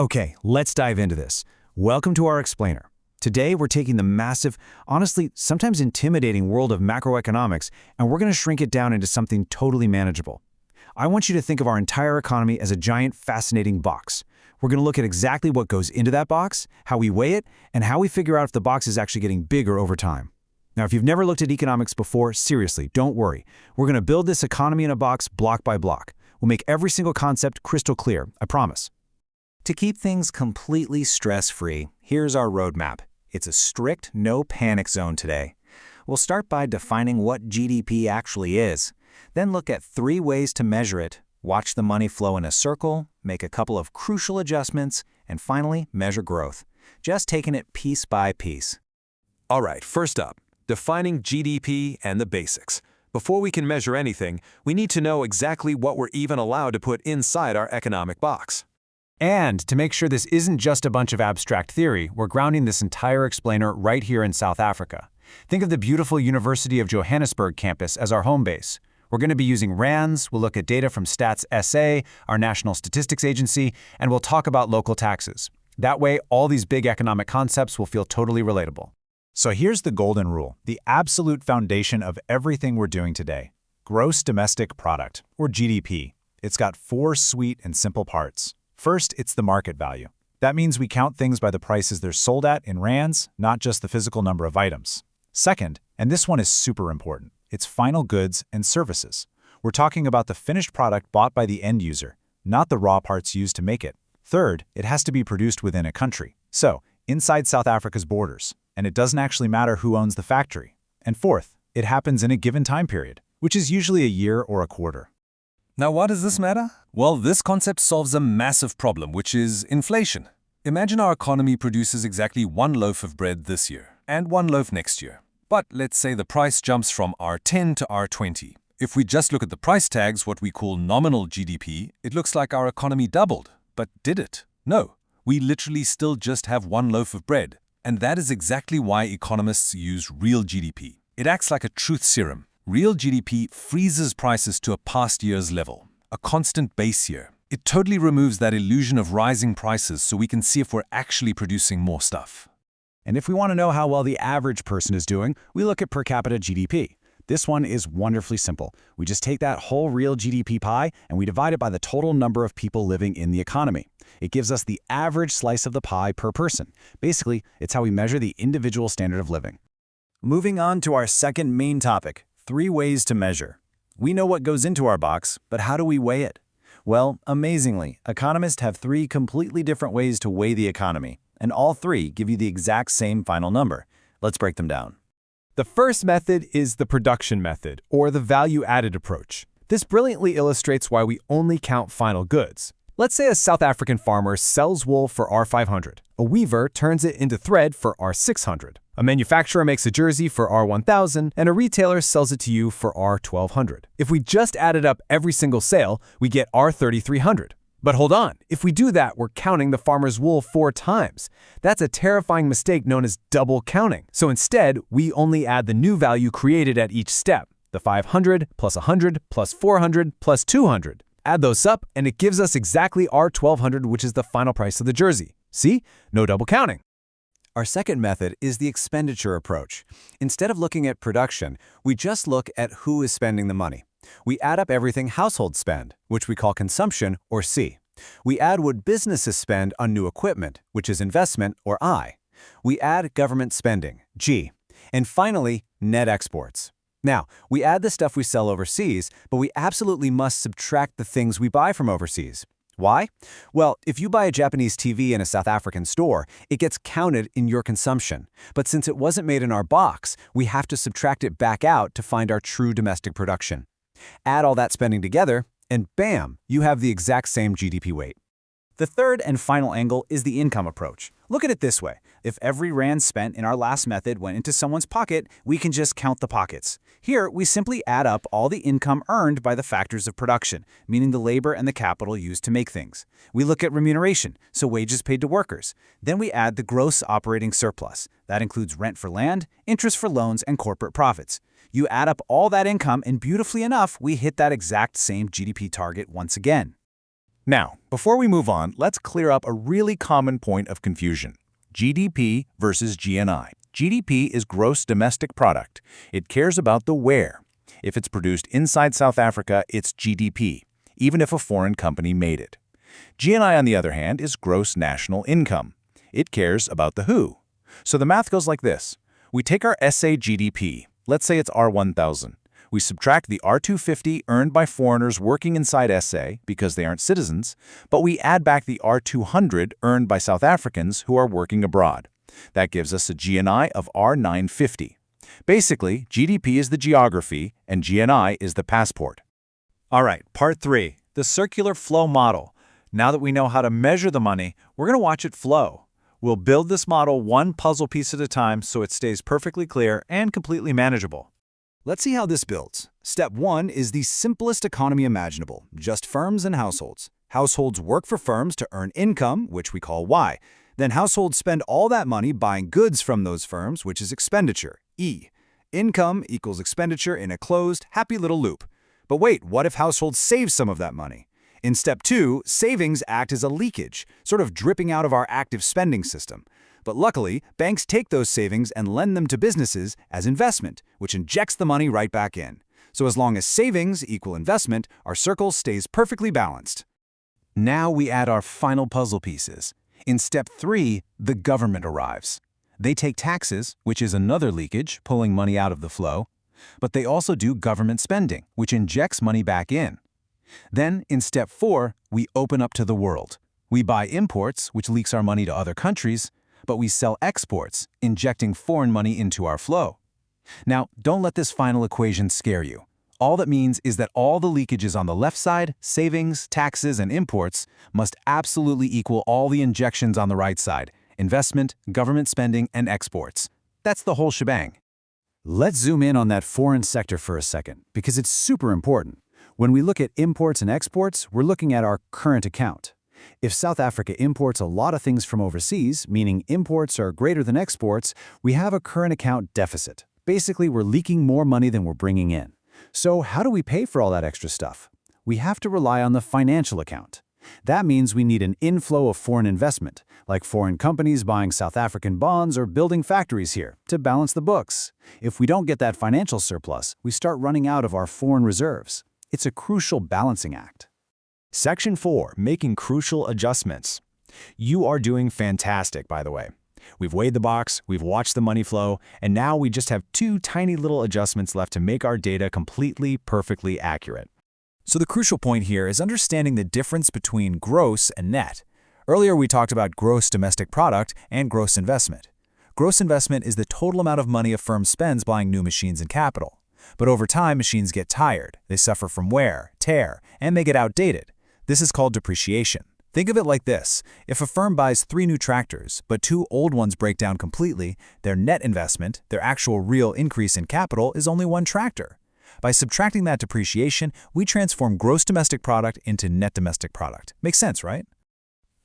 Okay, let's dive into this. Welcome to our explainer. Today, we're taking the massive, honestly, sometimes intimidating world of macroeconomics, and we're going to shrink it down into something totally manageable. I want you to think of our entire economy as a giant, fascinating box. We're going to look at exactly what goes into that box, how we weigh it, and how we figure out if the box is actually getting bigger over time. Now, if you've never looked at economics before, seriously, don't worry. We're going to build this economy in a box block by block. We'll make every single concept crystal clear, I promise. To keep things completely stress-free, here's our roadmap. It's a strict no-panic zone today. We'll start by defining what GDP actually is, then look at 3 ways to measure it, watch the money flow in a circle, make a couple of crucial adjustments, and finally measure growth, just taking it piece by piece. All right, first up, defining GDP and the basics. Before we can measure anything, we need to know exactly what we're even allowed to put inside our economic box. And to make sure this isn't just a bunch of abstract theory, we're grounding this entire explainer right here in South Africa. Think of the beautiful University of Johannesburg campus as our home base. We're going to be using rands, we'll look at data from Stats SA, our national statistics agency, and we'll talk about local taxes. That way, all these big economic concepts will feel totally relatable. So here's the golden rule, the absolute foundation of everything we're doing today. Gross domestic product, or GDP. It's got 4 sweet and simple parts. First, it's the market value. That means we count things by the prices they're sold at in rands, not just the physical number of items. Second, and this one is super important, it's final goods and services. We're talking about the finished product bought by the end user, not the raw parts used to make it. Third, it has to be produced within a country, so inside South Africa's borders, and it doesn't actually matter who owns the factory. And fourth, it happens in a given time period, which is usually a year or a quarter. Now, why does this matter? Well, this concept solves a massive problem, which is inflation. Imagine our economy produces exactly 1 loaf of bread this year and 1 loaf next year. But let's say the price jumps from R10 to R20. If we just look at the price tags, what we call nominal GDP, it looks like our economy doubled. But did it? No. We literally still just have 1 loaf of bread. And that is exactly why economists use real GDP. It acts like a truth serum. Real GDP freezes prices to a past year's level, a constant base year. It totally removes that illusion of rising prices so we can see if we're actually producing more stuff. And if we want to know how well the average person is doing, we look at per capita GDP. This one is wonderfully simple. We just take that whole real GDP pie and we divide it by the total number of people living in the economy. It gives us the average slice of the pie per person. Basically, it's how we measure the individual standard of living. Moving on to our second main topic, 3 ways to measure. We know what goes into our box, but how do we weigh it? Well, amazingly, economists have 3 completely different ways to weigh the economy, and all 3 give you the exact same final number. Let's break them down. The first method is the production method, or the value-added approach. This brilliantly illustrates why we only count final goods. Let's say a South African farmer sells wool for R500. A weaver turns it into thread for R600. A manufacturer makes a jersey for R1000, and a retailer sells it to you for R1200. If we just added up every single sale, we get R3300. But hold on, if we do that, we're counting the farmer's wool 4 times. That's a terrifying mistake known as double counting. So instead, we only add the new value created at each step, the 500 plus 100 plus 400 plus 200. Add those up, and it gives us exactly R1200, which is the final price of the jersey. See? No double counting. Our second method is the expenditure approach. Instead of looking at production, we just look at who is spending the money. We add up everything households spend, which we call consumption, or C. We add what businesses spend on new equipment, which is investment, or I. We add government spending, G. And finally, net exports. Now, we add the stuff we sell overseas, but we absolutely must subtract the things we buy from overseas. Why? Well, if you buy a Japanese TV in a South African store, it gets counted in your consumption. But since it wasn't made in our box, we have to subtract it back out to find our true domestic production. Add all that spending together, and bam, you have the exact same GDP weight. The third and final angle is the income approach. Look at it this way. If every rand spent in our last method went into someone's pocket, we can just count the pockets. Here, we simply add up all the income earned by the factors of production, meaning the labor and the capital used to make things. We look at remuneration, so wages paid to workers. Then we add the gross operating surplus. That includes rent for land, interest for loans, and corporate profits. You add up all that income, and beautifully enough, we hit that exact same GDP target once again. Now, before we move on, let's clear up a really common point of confusion. GDP versus GNI. GDP is gross domestic product. It cares about the where. If it's produced inside South Africa, it's GDP, even if a foreign company made it. GNI, on the other hand, is gross national income. It cares about the who. So the math goes like this. We take our SA GDP, let's say it's R1000. We subtract the R250 earned by foreigners working inside SA because they aren't citizens, but we add back the R200 earned by South Africans who are working abroad. That gives us a GNI of R950. Basically, GDP is the geography and GNI is the passport. All right, part 3, the circular flow model. Now that we know how to measure the money, we're going to watch it flow. We'll build this model one puzzle piece at a time so it stays perfectly clear and completely manageable. Let's see how this builds. Step 1 is the simplest economy imaginable, just firms and households. Households work for firms to earn income, which we call Y. Then households spend all that money buying goods from those firms, which is expenditure, E. Income equals expenditure in a closed, happy little loop. But wait, what if households save some of that money? In step 2, savings act as a leakage, sort of dripping out of our active spending system. But luckily, banks take those savings and lend them to businesses as investment, which injects the money right back in. So as long as savings equal investment, our circle stays perfectly balanced. Now we add our final puzzle pieces. In step 3, the government arrives. They take taxes, which is another leakage, pulling money out of the flow, but they also do government spending, which injects money back in. Then, in step 4, we open up to the world. We buy imports, which leaks our money to other countries, but we sell exports, injecting foreign money into our flow. Now, don't let this final equation scare you. All that means is that all the leakages on the left side, savings, taxes, and imports, must absolutely equal all the injections on the right side, investment, government spending, and exports. That's the whole shebang. Let's zoom in on that foreign sector for a second, because it's super important. When we look at imports and exports, we're looking at our current account. If South Africa imports a lot of things from overseas, meaning imports are greater than exports, we have a current account deficit. Basically, we're leaking more money than we're bringing in. So how do we pay for all that extra stuff? We have to rely on the financial account. That means we need an inflow of foreign investment, like foreign companies buying South African bonds or building factories here, to balance the books. If we don't get that financial surplus, we start running out of our foreign reserves. It's a crucial balancing act. Section 4, making crucial adjustments. You are doing fantastic, by the way. We've weighed the box, we've watched the money flow, and now we just have 2 tiny little adjustments left to make our data completely, perfectly accurate. So the crucial point here is understanding the difference between gross and net. Earlier we talked about gross domestic product and gross investment. Gross investment is the total amount of money a firm spends buying new machines and capital. But over time, machines get tired, they suffer from wear, tear, and they get outdated. This is called depreciation. Think of it like this. If a firm buys 3 new tractors, but 2 old ones break down completely, their net investment, their actual real increase in capital, is only 1 tractor. By subtracting that depreciation, we transform gross domestic product into net domestic product. Makes sense, right?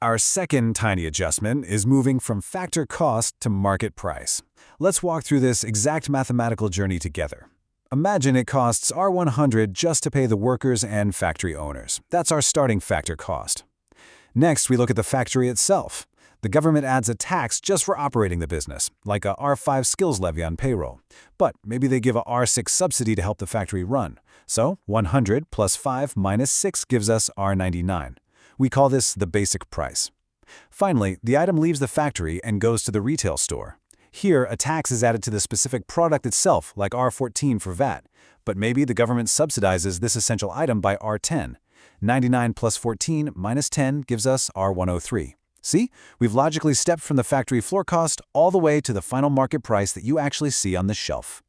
Our second tiny adjustment is moving from factor cost to market price. Let's walk through this exact mathematical journey together. Imagine it costs R100 just to pay the workers and factory owners. That's our starting factor cost. Next, we look at the factory itself. The government adds a tax just for operating the business, like a R5 skills levy on payroll. But maybe they give a R6 subsidy to help the factory run. So 100 plus 5 minus 6 gives us R99. We call this the basic price. Finally, the item leaves the factory and goes to the retail store. Here, a tax is added to the specific product itself, like R14 for VAT. But maybe the government subsidizes this essential item by R10. 99 plus 14 minus 10 gives us R103. See, we've logically stepped from the factory floor cost all the way to the final market price that you actually see on the shelf.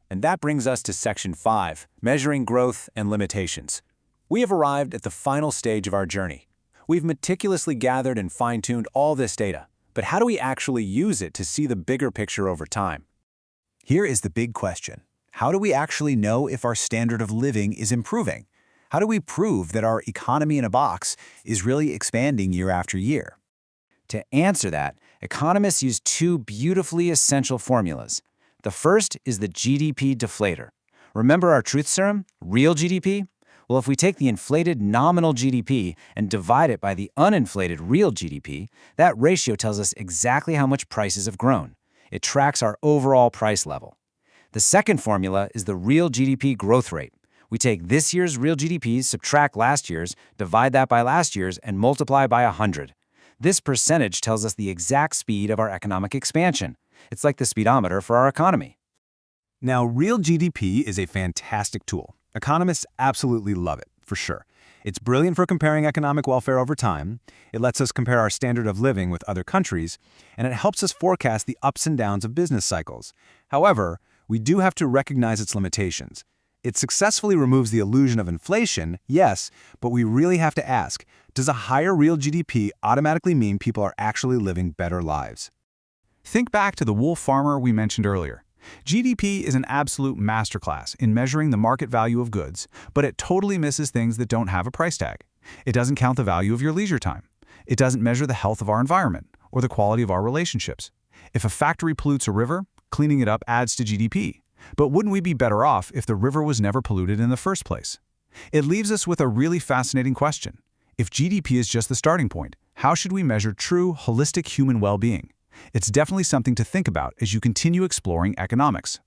And that brings us to Section 5, measuring growth and limitations. We have arrived at the final stage of our journey. We've meticulously gathered and fine-tuned all this data, but how do we actually use it to see the bigger picture over time? Here is the big question. How do we actually know if our standard of living is improving? How do we prove that our economy in a box is really expanding year after year? To answer that, economists use 2 beautifully essential formulas. The first is the GDP deflator. Remember our truth serum, real GDP? Well, if we take the inflated nominal GDP and divide it by the uninflated real GDP, that ratio tells us exactly how much prices have grown. It tracks our overall price level. The second formula is the real GDP growth rate. We take this year's real GDP, subtract last year's, divide that by last year's, and multiply by 100. This percentage tells us the exact speed of our economic expansion. It's like the speedometer for our economy. Now, real GDP is a fantastic tool. Economists absolutely love it, for sure. It's brilliant for comparing economic welfare over time, it lets us compare our standard of living with other countries, and it helps us forecast the ups and downs of business cycles. However, we do have to recognize its limitations. It successfully removes the illusion of inflation, yes, but we really have to ask, does a higher real GDP automatically mean people are actually living better lives? Think back to the wool farmer we mentioned earlier. GDP is an absolute masterclass in measuring the market value of goods, but it totally misses things that don't have a price tag. It doesn't count the value of your leisure time. It doesn't measure the health of our environment or the quality of our relationships. If a factory pollutes a river, cleaning it up adds to GDP. But wouldn't we be better off if the river was never polluted in the first place? It leaves us with a really fascinating question. If GDP is just the starting point, how should we measure true, holistic human well-being? It's definitely something to think about as you continue exploring economics.